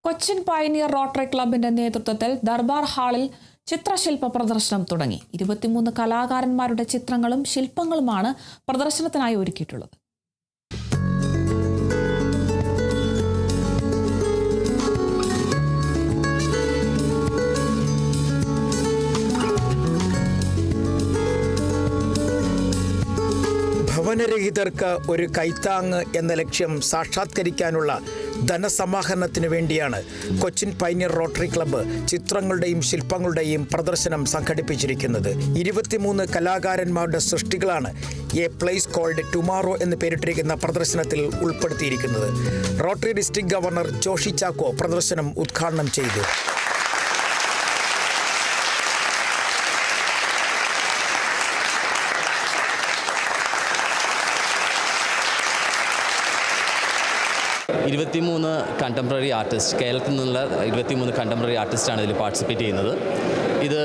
Cochin pioneer rotary ക്ലബിന്റെ നേതൃത്വത്തിൽ ദർബാർ ഹാളിൽ ചിത്രശില്പ പ്രദർശനം തുടങ്ങി. 23 കലാകാരന്മാരുടെ ചിത്രങ്ങളും ശില്പങ്ങളുമാണ് പ്രദർശനത്തിനായി ഒരുക്കിയിട്ടുള്ളത്. ഭവനരഹിതർക്ക് ഒരു കൈത്താങ്ങ് എന്ന ലക്ഷ്യം സാക്ഷാത്കരിക്കാനുള്ള ധനസമാഹരണത്തിന് വേണ്ടിയാണ് കൊച്ചിൻ പയനിയർ റോട്ടറി ക്ലബ്ബ് ചിത്രങ്ങളുടെയും ശില്പങ്ങളുടെയും പ്രദർശനം സംഘടിപ്പിച്ചിരിക്കുന്നത്. 23 കലാകാരന്മാരുടെ സൃഷ്ടികളാണ് എ പ്ലേസ് കോൾഡ് ടുമാറോ എന്ന് പേരിട്ടിരിക്കുന്ന പ്രദർശനത്തിൽ ഉൾപ്പെടുത്തിയിരിക്കുന്നത്. Rotary district governor Joshi Chacko പ്രദർശനം ഉദ്ഘാടനം ചെയ്തു. കണ്ടംപററി ആർട്ടിസ്റ്റ് കേരളത്തിൽ നിന്നുള്ള 23 കണ്ടംപററി ആർട്ടിസ്റ്റാണ് ഇതിൽ പാർട്ടിസിപ്പേറ്റ് ചെയ്യുന്നത്. ഇത്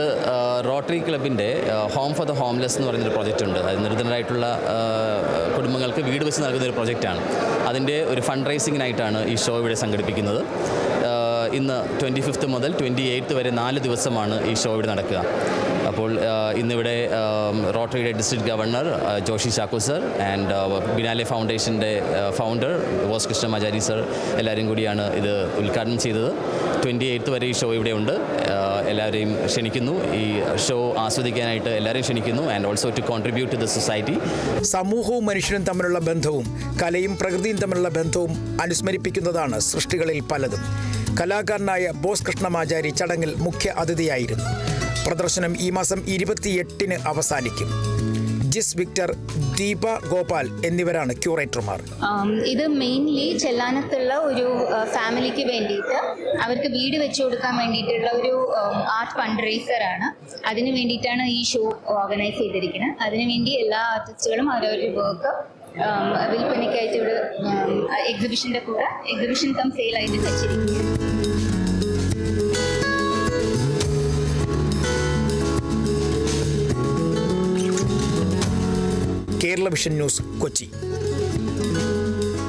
റോട്ടറി ക്ലബിൻ്റെ ഹോം ഫോർ ദ ഹോംലെസ് എന്ന് പറയുന്നൊരു പ്രൊജക്റ്റ് ഉണ്ട്. അത് നിർധനരായിട്ടുള്ള കുടുംബങ്ങൾക്ക് വീട് വെച്ച് നൽകുന്ന ഒരു പ്രൊജക്റ്റാണ്. അതിൻ്റെ ഒരു ഫണ്ട് റൈസിങ്ങിനായിട്ടാണ് ഈ ഷോ ഇവിടെ സംഘടിപ്പിക്കുന്നത്. ഇന്ന് 25 മുതൽ 28 വരെ 4 ദിവസമാണ് ഈ ഷോ ഇവിടെ നടക്കുക. അപ്പോൾ ഇന്നിവിടെ റോട്ടറിയുടെ district governor Joshi Chacko sir and Biennale ഫൗണ്ടേഷൻ്റെ ഫൗണ്ടർ ബോസ് കൃഷ്ണമാചാരി സർ എല്ലാവരും കൂടിയാണ് ഇത് ഉദ്ഘാടനം ചെയ്തത്. 28 വരെ ഈ ഷോ ഇവിടെ ഉണ്ട്. എല്ലാവരെയും ക്ഷണിക്കുന്നു, ഈ ഷോ ആസ്വദിക്കാനായിട്ട് എല്ലാവരെയും ക്ഷണിക്കുന്നു. And also to contribute to the society. സമൂഹവും മനുഷ്യനും തമ്മിലുള്ള ബന്ധവും കലയും പ്രകൃതിയും തമ്മിലുള്ള ബന്ധവും അനുസ്മരിപ്പിക്കുന്നതാണ് സൃഷ്ടികളിൽ പലതും. കലാകാരനായ ബോസ് കൃഷ്ണമാചാരി ചടങ്ങിൽ മുഖ്യ അതിഥിയായിരുന്നു. പ്രദർശനം ഈ മാസം 28-ന് അവസാനിക്കും. ജിസ് വിക്ടർ, ദീപ ഗോപാൽ എന്നിവരാണ് ക്യൂറേറ്റർമാർ. ഇത് മെയിൻലി ചെല്ലാനത്തുള്ള ഒരു ഫാമിലിക്ക് വേണ്ടിയിട്ട് അവർക്ക് വീട് വെച്ചു കൊടുക്കാൻ വേണ്ടിയിട്ടുള്ള ഒരു ആർട്ട് ഫണ്ട് റൈസറാണ്. അതിന് വേണ്ടിയിട്ടാണ് ഈ ഷോ ഓർഗനൈസ് ചെയ്തിരിക്കുന്നത്. അതിനുവേണ്ടി എല്ലാ ആർട്ടിസ്റ്റുകളും അവരവരുടെ വർക്ക് വിൽപ്പനയ്ക്കായിട്ട് ഇവിടെ എക്സിബിഷൻ്റെ കൂടെ എക്സിബിഷൻ കം സെയിലായിട്ട് വെച്ചിരിക്കുകയാണ്. Kerala vision news, Kochi.